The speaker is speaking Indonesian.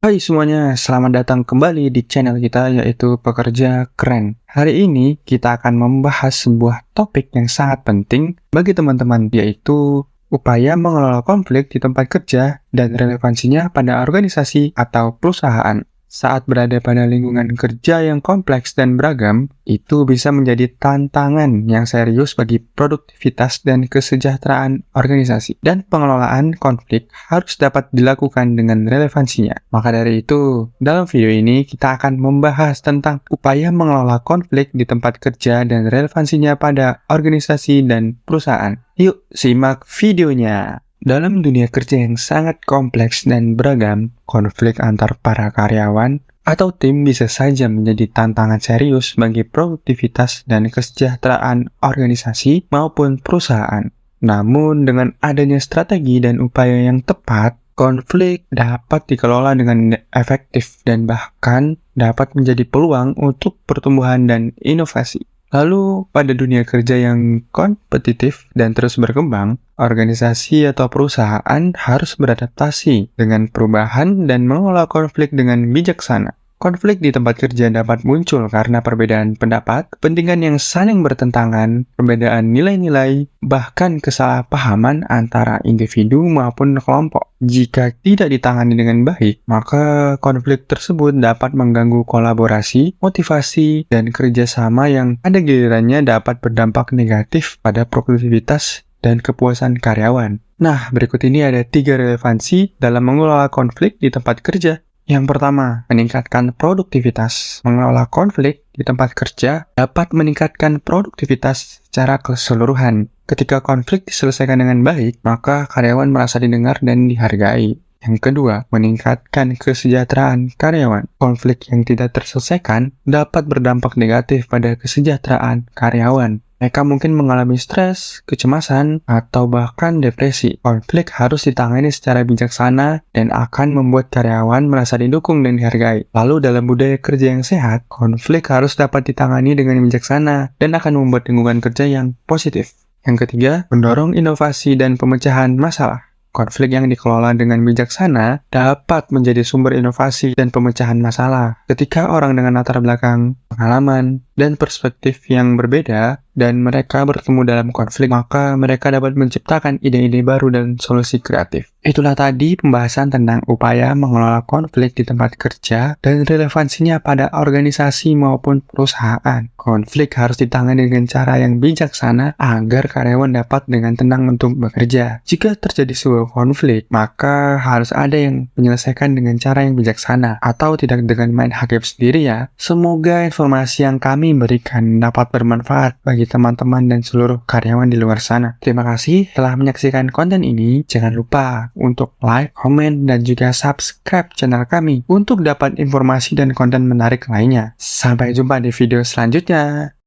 Hai semuanya, selamat datang kembali di channel kita yaitu Pekerja Keren. Hari ini kita akan membahas sebuah topik yang sangat penting bagi teman-teman yaitu upaya mengelola konflik di tempat kerja dan relevansinya pada organisasi atau perusahaan. Saat berada pada lingkungan kerja yang kompleks dan beragam, itu bisa menjadi tantangan yang serius bagi produktivitas dan kesejahteraan organisasi. Dan pengelolaan konflik harus dapat dilakukan dengan relevansinya. Maka dari itu, dalam video ini kita akan membahas tentang upaya mengelola konflik di tempat kerja dan relevansinya pada organisasi dan perusahaan. Yuk, simak videonya. Dalam dunia kerja yang sangat kompleks dan beragam, konflik antar para karyawan atau tim bisa saja menjadi tantangan serius bagi produktivitas dan kesejahteraan organisasi maupun perusahaan. Namun, dengan adanya strategi dan upaya yang tepat, konflik dapat dikelola dengan efektif dan bahkan dapat menjadi peluang untuk pertumbuhan dan inovasi. Lalu, pada dunia kerja yang kompetitif dan terus berkembang, organisasi atau perusahaan harus beradaptasi dengan perubahan dan mengelola konflik dengan bijaksana. Konflik di tempat kerja dapat muncul karena perbedaan pendapat, kepentingan yang saling bertentangan, perbedaan nilai-nilai, bahkan kesalahpahaman antara individu maupun kelompok. Jika tidak ditangani dengan baik, maka konflik tersebut dapat mengganggu kolaborasi, motivasi, dan kerjasama yang pada gilirannya dapat berdampak negatif pada produktivitas dan kepuasan karyawan. Nah, berikut ini ada 3 relevansi dalam mengelola konflik di tempat kerja. Yang pertama, meningkatkan produktivitas. Mengelola konflik di tempat kerja dapat meningkatkan produktivitas secara keseluruhan. Ketika konflik diselesaikan dengan baik, maka karyawan merasa didengar dan dihargai. Yang kedua, meningkatkan kesejahteraan karyawan. Konflik yang tidak terselesaikan dapat berdampak negatif pada kesejahteraan karyawan. Mereka mungkin mengalami stres, kecemasan, atau bahkan depresi. Konflik harus ditangani secara bijaksana dan akan membuat karyawan merasa didukung dan dihargai. Lalu dalam budaya kerja yang sehat, konflik harus dapat ditangani dengan bijaksana dan akan membuat lingkungan kerja yang positif. Yang ketiga, mendorong inovasi dan pemecahan masalah. Konflik yang dikelola dengan bijaksana dapat menjadi sumber inovasi dan pemecahan masalah. Ketika orang dengan latar belakang, pengalaman, dan perspektif yang berbeda, dan mereka bertemu dalam konflik, maka mereka dapat menciptakan ide-ide baru dan solusi kreatif. Itulah tadi pembahasan tentang upaya mengelola konflik di tempat kerja dan relevansinya pada organisasi maupun perusahaan. Konflik harus ditangani dengan cara yang bijaksana agar karyawan dapat dengan tenang untuk bekerja. Jika terjadi sebuah konflik, maka harus ada yang menyelesaikan dengan cara yang bijaksana atau tidak dengan main hakim sendiri ya. Semoga informasi yang kami berikan dapat bermanfaat bagi teman-teman dan seluruh karyawan di luar sana. Terima kasih telah menyaksikan konten ini. Jangan lupa untuk like, komen, dan juga subscribe channel kami untuk dapat informasi dan konten menarik lainnya. Sampai jumpa di video selanjutnya.